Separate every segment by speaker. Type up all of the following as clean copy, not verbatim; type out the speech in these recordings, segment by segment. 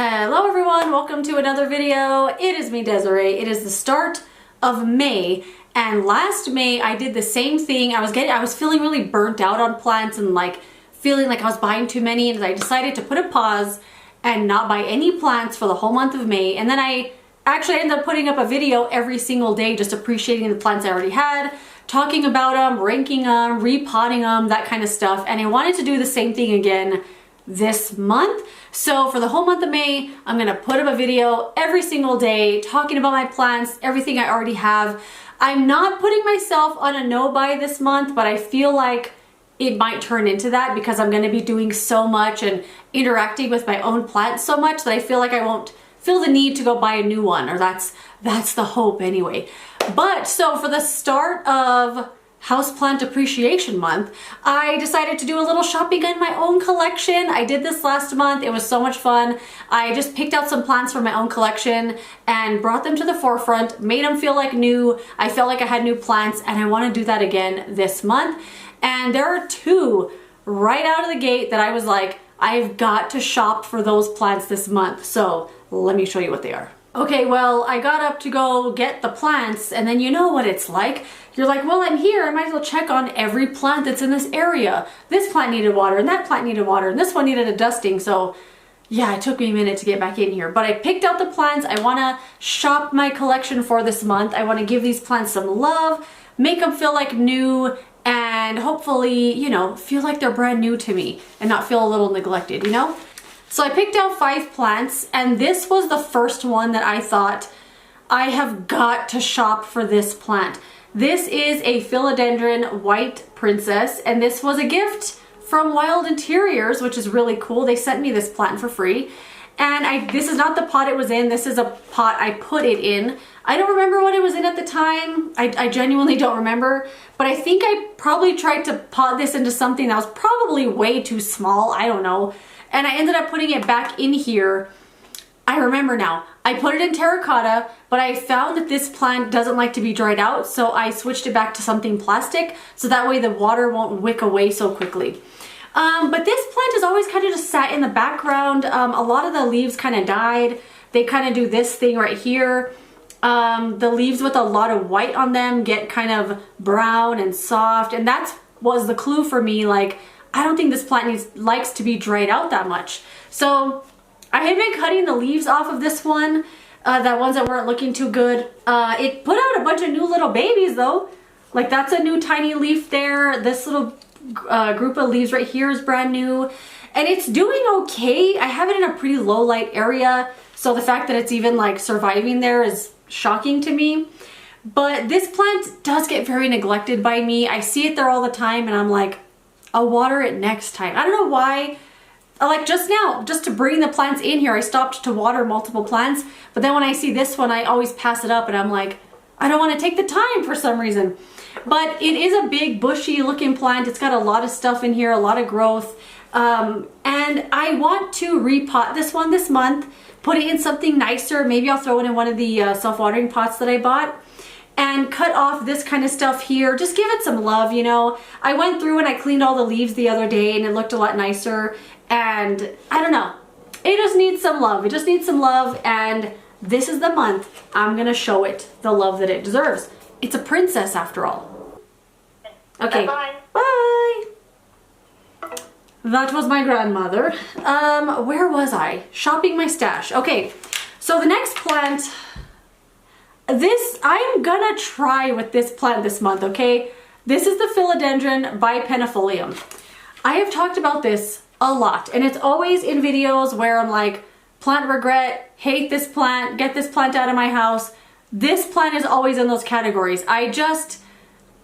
Speaker 1: Hello everyone, welcome to another video. It is me, Desiree. It is the start of May, and last May I did the same thing. I was feeling really burnt out on plants and feeling like I was buying too many, and I decided to put a pause and not buy any plants for the whole month of May. And then I actually ended up putting up a video every single day just appreciating the plants I already had, talking about them, ranking them, repotting them, that kind of stuff. And I wanted to do the same thing again this month. So for the whole month of May, I'm gonna put up a video every single day talking about my plants, everything I already have. I'm not putting myself on a no-buy this month, but I feel like it might turn into that because I'm gonna be doing so much and interacting with my own plants so much that I feel like I won't feel the need to go buy a new one, or that's the hope anyway. But so for the start of Houseplant Appreciation Month, I decided to do a little shopping in my own collection. I did this last month. It was so much fun. I just picked out some plants from my own collection and brought them to the forefront, made them feel like new. I felt like I had new plants, and I want to do that again this month. And there are two right out of the gate that I was like, I've got to shop for those plants this month. So let me show you what they are. Okay, well, I got up to go get the plants, and then you know what it's like. You're like, well, I'm here, I might as well check on every plant that's in this area. This plant needed water, and that plant needed water, and this one needed a dusting. So yeah, it took me a minute to get back in here, but I picked out the plants I wanna shop my collection for this month. I wanna give these plants some love, make them feel like new, and hopefully, you know, feel like they're brand new to me and not feel a little neglected, you know? So I picked out 5 plants, and this was the first one that I thought, I have got to shop for this plant. This is a philodendron white princess, and this was a gift from Wild Interiors, which is really cool. They sent me this plant for free. And this is not the pot it was in, this is a pot I put it in. I don't remember what it was in at the time. I genuinely don't remember, but I think I probably tried to pot this into something that was probably way too small, I don't know. And I ended up putting it back in here. I remember now. I put it in terracotta, but I found that this plant doesn't like to be dried out, so I switched it back to something plastic, so that way the water won't wick away so quickly. But this plant has always kind of just sat in the background. A lot of the leaves kind of died. They kind of do this thing right here. The leaves with a lot of white on them get kind of brown and soft, and that was the clue for me, like, I don't think this plant likes to be dried out that much. So I had been cutting the leaves off of this one, the ones that weren't looking too good. It put out a bunch of new little babies though. Like, that's a new tiny leaf there. This little group of leaves right here is brand new. And it's doing okay. I have it in a pretty low light area, so the fact that it's even like surviving there is shocking to me. But this plant does get very neglected by me. I see it there all the time, and I'm like, I'll water it next time. I don't know why. Like just now, just to bring the plants in here, I stopped to water multiple plants, but then when I see this one, I always pass it up, and I'm like, I don't want to take the time for some reason. But it is a big bushy looking plant. It's got a lot of stuff in here, a lot of growth. And I want to repot this one this month, put it in something nicer. Maybe I'll throw it in one of the self-watering pots that I bought, and cut off this kind of stuff here. Just give it some love, you know. I went through and I cleaned all the leaves the other day, and it looked a lot nicer. And I don't know, it just needs some love. It just needs some love, and this is the month I'm gonna show it the love that it deserves. It's a princess after all. Okay, bye. Bye. That was my grandmother. Where was I? Shopping my stash. Okay, so the next plant, I'm gonna try with this plant this month, okay? This is the philodendron bipennifolium. I have talked about this a lot, and it's always in videos where I'm like, plant regret, hate this plant, get this plant out of my house. This plant is always in those categories. I just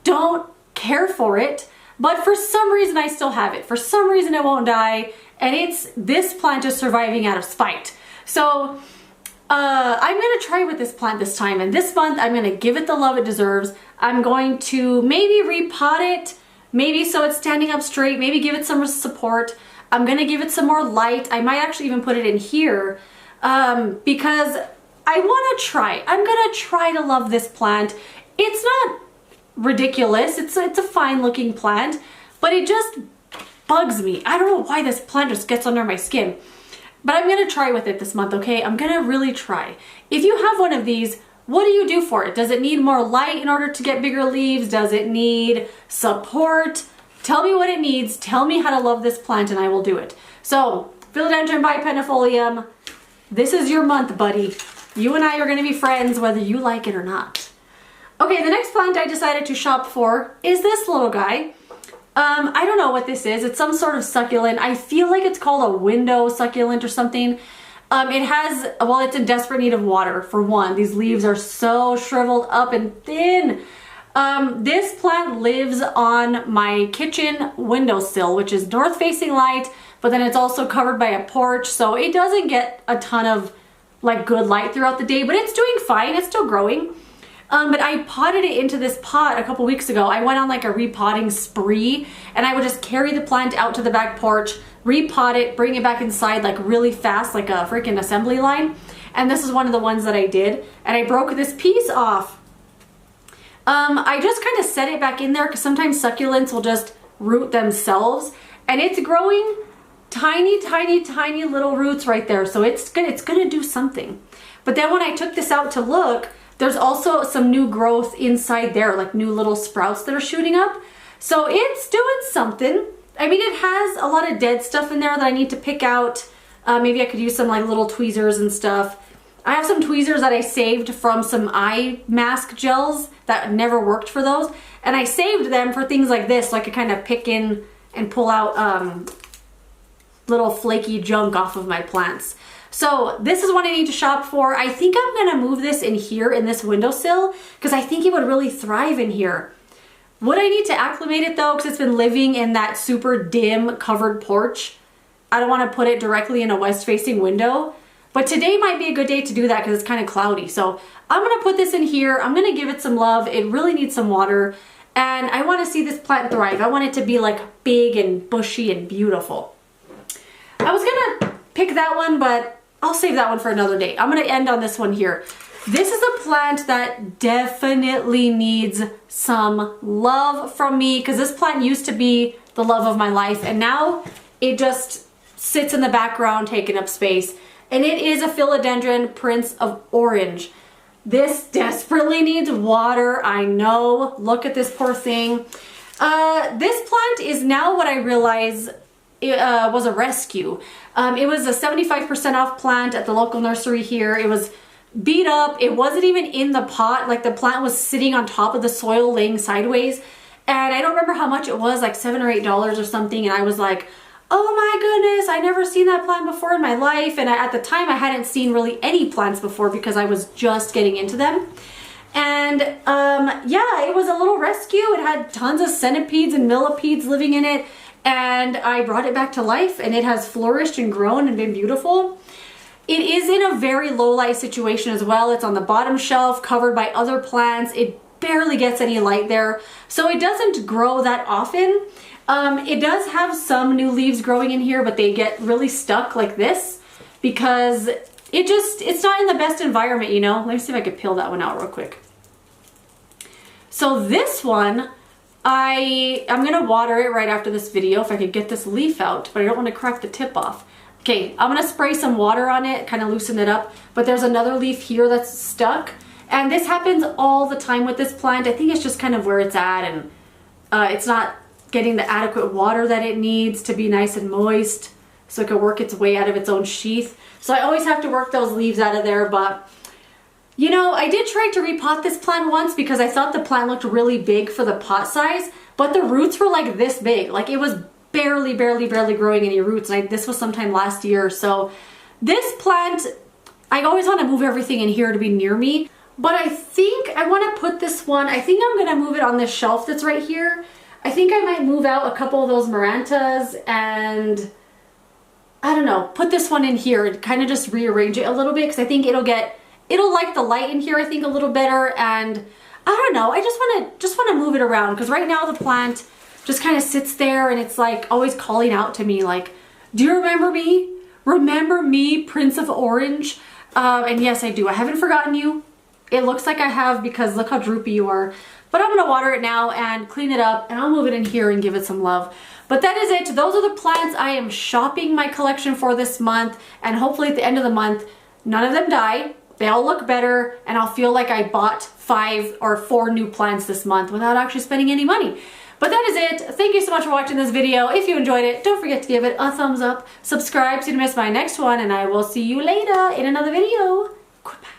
Speaker 1: don't care for it, but for some reason I still have it. For some reason it won't die, and this plant is surviving out of spite. So I'm gonna try with this plant this time, and this month I'm gonna give it the love it deserves. I'm going to maybe repot it, maybe so it's standing up straight, maybe give it some support. I'm gonna give it some more light. I might actually even put it in here because I wanna try. I'm gonna try to love this plant. It's not ridiculous, it's a fine looking plant, but it just bugs me. I don't know why this plant just gets under my skin. but I'm gonna try with it this month, okay? I'm gonna really try. If you have one of these, what do you do for it? Does it need more light in order to get bigger leaves? Does it need support? Tell me what it needs. Tell me how to love this plant and I will do it. So, philodendron bipennifolium, this is your month, buddy. You and I are gonna be friends whether you like it or not. Okay, the next plant I decided to shop for is this little guy. I don't know what this is. It's some sort of succulent. I feel like it's called a window succulent or something. Well, it's in desperate need of water, for one. These leaves are so shriveled up and thin. This plant lives on my kitchen windowsill, which is north-facing light, but then it's also covered by a porch, so it doesn't get a ton of like good light throughout the day, but it's doing fine. It's still growing. But I potted it into this pot a couple weeks ago. I went on like a repotting spree, and I would just carry the plant out to the back porch, repot it, bring it back inside like really fast, like a freaking assembly line. And this is one of the ones that I did, and I broke this piece off. I just kind of set it back in there because sometimes succulents will just root themselves, and it's growing tiny, tiny, tiny little roots right there. So it's gonna do something. But then when I took this out to look, there's also some new growth inside there, like new little sprouts that are shooting up. So it's doing something. I mean, it has a lot of dead stuff in there that I need to pick out. Maybe I could use some like little tweezers and stuff. I have some tweezers that I saved from some eye mask gels that never worked for those. And I saved them for things like this, so I could kind of pick in and pull out little flaky junk off of my plants. So this is what I need to shop for. I think I'm gonna move this in here in this windowsill because I think it would really thrive in here. Would I need to acclimate it though, because it's been living in that super dim covered porch? I don't want to put it directly in a west-facing window, but today might be a good day to do that because it's kind of cloudy. So I'm gonna put this in here. I'm gonna give it some love. It really needs some water, and I want to see this plant thrive. I want it to be like big and bushy and beautiful. I was gonna pick that one, but I'll save that one for another day. I'm gonna end on this one here. This is a plant that definitely needs some love from me because this plant used to be the love of my life, and now it just sits in the background taking up space. And it is a philodendron Prince of Orange. This desperately needs water, I know. Look at this poor thing. This plant is now what I realize was a rescue. It was a 75% off plant at the local nursery here. It was beat up. It wasn't even in the pot. Like the plant was sitting on top of the soil laying sideways. And I don't remember how much it was, like $7 or $8 or something. And I was like, oh my goodness, I never seen that plant before in my life. And at the time I hadn't seen really any plants before because I was just getting into them. And yeah, it was a little rescue. It had tons of centipedes and millipedes living in it. And I brought it back to life, and it has flourished and grown and been beautiful. It is in a very low light situation as well. It's on the bottom shelf, covered by other plants. It barely gets any light there, so it doesn't grow that often. It does have some new leaves growing in here, but they get really stuck like this because it's not in the best environment, you know? Let me see if I could peel that one out real quick. So this one, I'm gonna water it right after this video if I could get this leaf out, but I don't want to crack the tip off. Okay, I'm gonna spray some water on it, kind of loosen it up, but there's another leaf here that's stuck, and this happens all the time with this plant. I think it's just kind of where it's at, and it's not getting the adequate water that it needs to be nice and moist so it can work its way out of its own sheath. So I always have to work those leaves out of there, but you know, I did try to repot this plant once because I thought the plant looked really big for the pot size, but the roots were like this big. Like it was barely growing any roots. And this was sometime last year. So this plant, I always want to move everything in here to be near me, but I think I want to put this one, I think I'm going to move it on this shelf that's right here. I think I might move out a couple of those marantas and I don't know, put this one in here and kind of just rearrange it a little bit because I think it'll like the light in here, I think, a little better. And I don't know, I just want to move it around because right now the plant just kind of sits there and it's like always calling out to me like, do you remember me? Remember me, Prince of Orange? And yes, I do. I haven't forgotten you. It looks like I have because look how droopy you are. But I'm gonna water it now and clean it up, and I'll move it in here and give it some love. But that is it. Those are the plants I am shopping my collection for this month, and hopefully at the end of the month, none of them die. They all look better, and I'll feel like I bought 5 or 4 new plants this month without actually spending any money. But that is it. Thank you so much for watching this video. If you enjoyed it, don't forget to give it a thumbs up, subscribe so you don't miss my next one, and I will see you later in another video. Goodbye.